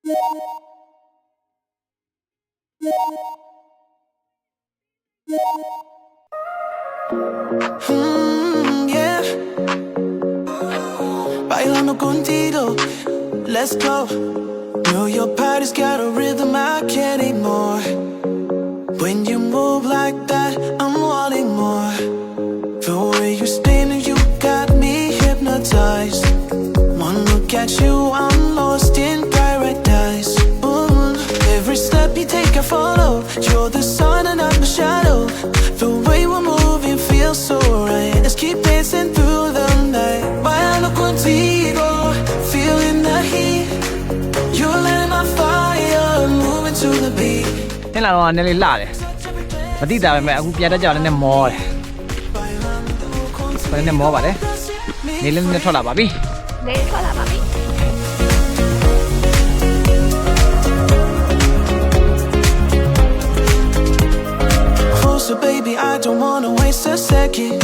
Yeah. Bailando contigo, let's go. Know your body's got a rhythm I can't ignore. When you move like that, I'm wanting more. The way you spin, you got me hypnotized. One look at you, I'm lost in paradise. Every step you take, I follow. You're the sun and I'm the shadow. The way we're moving feels so right. Let's keep dancing through the night. Bailando contigo, feeling the heat. You're lighting my fire, moving to the beat. 天လာတော့နည်းလေးလှတယ်မတိတာပဲမဲ့အခုပြန်တက်ကြတော့နည်းမောတယ်ဘယ်နဲ့မောပါလဲနေလေးနဲ့ထွက်လာပါပြီနေထွက်လာပါပြီ So baby, I don't wanna waste a second.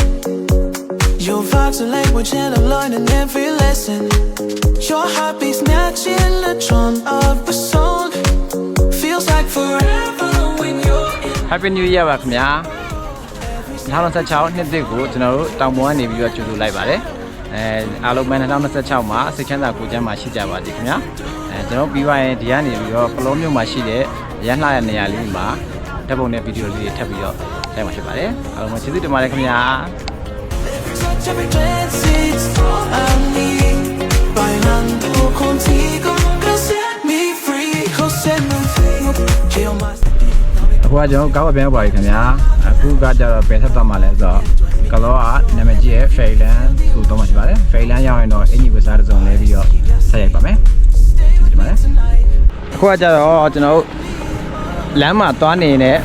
Your vibes are language and I'm learning every lesson. Your heartbeat's matching the drum of a song. Feels like forever when you're in. Happy New Year ပါခင်ဗျာ2016နှစ်သစ်ကိုကျွန်တော်တို့တောင်ပေါ်ကနေပြီးတော့ကြိုဆိုလိုက်ပါတယ်အားလုံးပဲ2026မှာစိတ်ချမ်းသာကိုယ်ကျန်းမာရှိကြပါစေခင်ဗျာကျွန်တော်ပြီးသွားရင်ဒီကနေပြီးတော့ပလောမြို့မှာရှိတဲ့ရန်လှရနေရာလေးမှာဓာတ်ပုံနဲ့ဗီဒီယိုလေးတွေထပ်ပြီးတော့ရိုက်မှာဖြစ်ပါတယ်အားလုံးပဲကျေးဇူးတင်ပါတယ်ခင်ဗျာအခုကကျွန်တော်ကားဝပြန်ရောက်ပါပြီခင်ဗျာအခုကကြတော့ပဲဆက်သွားမှလဲဆိုတော့ကလောကနာမည်ကြီးရဲ့ Fairyland ကိုတော့မှရှိပါတယ် Fairyland ရောက်ရင်တော့အင်ကြီးဝစားတစ်စုံလဲပြီးတော့ဆက်ရိုက်ပါမယ်ကျေးဇူးတင်ပါတယ်အခုကကြတော့ကျွန်တော်လမ်းမှာသွားနေတဲ့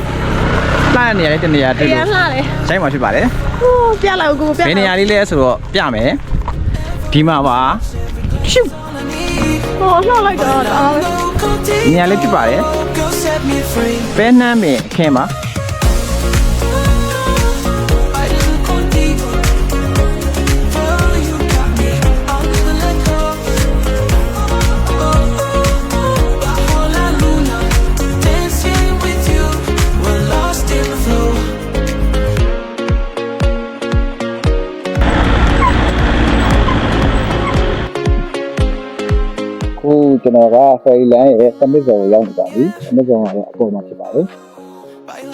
လှရနေရတဲ့တနေရာတွေ့လို့ရိုက်မှာဖြစ်ပါတယ်ဟိုပြလိုက်ကိုပြဘယ်နေရာလေးလဲဆိုတော့ပြမယ်ဒီမှာပါရှုဟောလှလိုက်တော့နေရာလေးဖြစ်ပါတယ်ပဲနှမ်းပင်အခင်းပါကျွန်တော်က Fairyland ရဲ့သမစ်ဇုံကိုရောက်နေပါပြီသမစ်ဇုံကတော့အပေါ်မှာဖြစ်ပါတယ်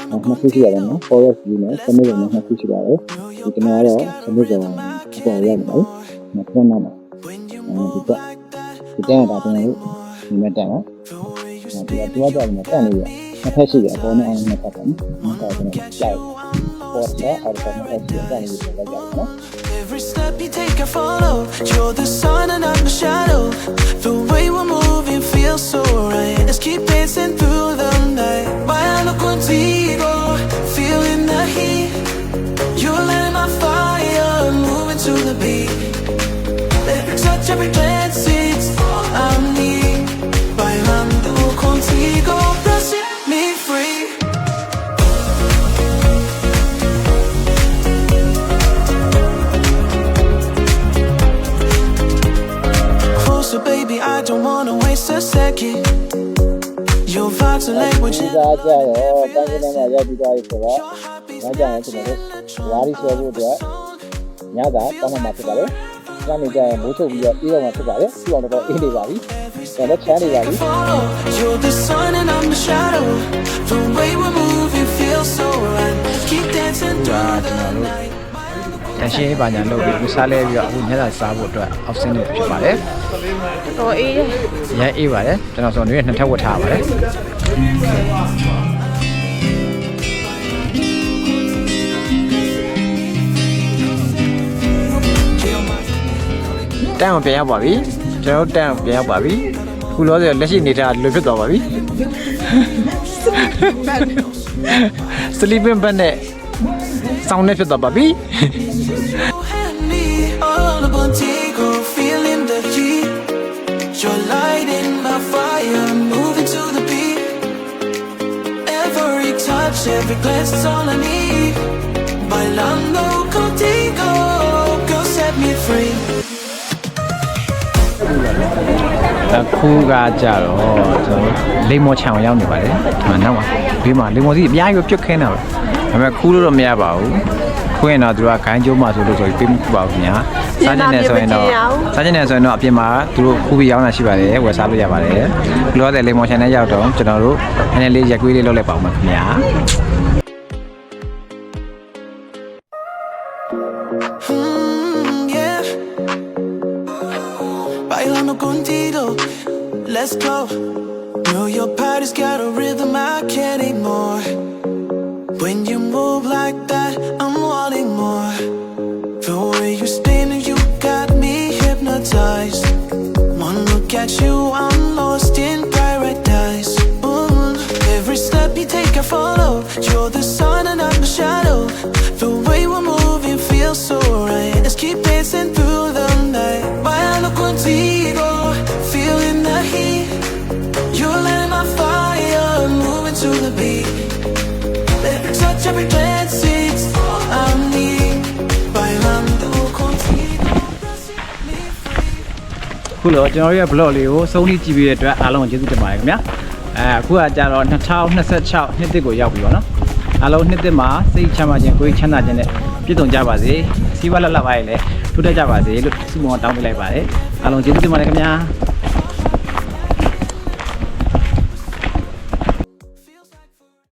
နှစ်ခုရှိရတယ်နော် Forest View နဲ့သမစ်ဇုံနဲ့နှစ်ခုရှိပါတယ်ဒီကျွန်တော်ကတော့သမစ်ဇုံအပေါ်ရောက်နေပါပြီနောက်တစ်နောက်မှာဒီတက်တာကျွန်တော်တို့ဒီမဲ့တက်နော်ဒီကတော့တက်နေတက်နေရနှစ်ထပ်ရှိတယ်အပေါ်နဲ့အောက်နဲ့တက်တယ်နော်ဒါကျွန်တော်လိုက်ပေါ်တော့အောက်ကနေတက်ရှိတက်နေပြီလိုက်ကြတယ်နော်Every step you take, I follow. You're the sun and I'm the shadow. The way we're moving feels so right. Let's keep dancing through the night. Bailando contigo, feeling the heat. You're lighting my fire, moving to the beat. Every touch, every glance, it's all I need. Bailando contigo, set me free. So baby, I don't wanna waste a second. Your vibes are language. ဒီကကြရောတန်းကနေရောက်ပြီးသွားပြီဆိုတော့ညကြရင်ကျွန်တော်တို့ဝါရီဆွဲဖို့အတွက်ညသာတောင်းမှမှာဖြစ်ပါတယ်။ညနေကျရင်မိုးချုပ်ပြီးတော့အေးတော့မှဖြစ်ပါတယ်။ပြီးအောင်တော့အေးနေပါပြီ။ကျွန်တော်ချမ်းနေပါပြီ။ You're the sun and I'm the shadow. The way we're moving feels so right. Keep dancing through the night. တန်ရှင်းပါညာလုပ်ပြီးဦးစားလဲပြီးတော့အခုညသာစားဖို့အတွက် option တွေဖြစ်ပါတယ်။တော်အေးတယ်။ရဲအေးပါတယ်ကျွန်တော်ဆိုတော့နှစ်ထပ်ဝတ်ထားပါတယ်။တန်းပြန်ရောက်ပါပြီကျွန်တော်တန်းပြန်ရောက်ပါပြီခုလောဆယ်လက်ရှိနေတာလွယ်ဖြစ်သွားပါပြီ sleeping bag နဲ့စောင်းနေဖြစ်သွားပါပြီ You're lighting my fire, moving to the beat. Every touch, every glance is all I need. Bailando contigo, girl, set me free. အခုကကြတော့ကျွန်တော်လိမ္မော်ချောင်ရောက်နေပါတယ်ဒီမှာနောက်မှာဘေးမှာလိမ္မော်စီအများကြီးပြုတ်ခင်းတာပဲဒါပေမဲ့ခူးလို့တော့မရပါဘူးခွင်းတော့သူကခိုင်းကျုံးမှဆိုလို့ဆိုပြီးပေးမှုပါဘူးခင်ဗျာစားကျင်နေဆိုရင်တော့အပြင်မှာသူတို့ခူးပြီးရောင်းတာရှိပါတယ်ဝယ်စားလို့ရပါတယ်လောတဲ့လိမ္မော်ချန်နဲ့ရောက်တော့ကျွန်တော်တို့နည်းနည်းလေးရက်ကွေးလေးလုပ်လိုက်ပါဦးမယ်ခင်ဗျာ Yeah. Bailando contigo, let's go. Know your body's got a rhythm I can't ignore. When you move like that, I'm wanting more. The way you spin, you got me hypnotized. One look at you, I'm lost in paradise. Every step you take, I follow. You're the sun and I'm the shadow. The way we're moving feels so right. Let's keep dancing through the night. Bailando contigo, feeling the heat. You're lighting my fire, moving to the beat. Every touch, every glance, it's all I need. Bailando contigo, set me free. ခုတော့ကျွန်တော်ရဲ့ vlog လေးကိုစုံးပြီးကြည့်ပြီးတဲ့အတွက်အားလုံးကိုကျေးဇူးတင်ပါတယ်ခင်ဗျာအခုကကြတော့2026နှစ်တစ်ကိုရောက်ပြီပေါ့နော်အားလုံးနှစ်တစ်မှာစိတ်ချမ်းသာခြင်းကိုယ်ချမ်းသာခြင်းနဲ့ပြည့်စုံကြပါစေစီးပွားလှလှပါရဲ့လေထူးထပ်ကြပါစေလို့ဆုမွန်တောင်းပေးလိုက်ပါတယ်အားလုံးကျေးဇူးတင်ပါတယ်ခင်ဗျာ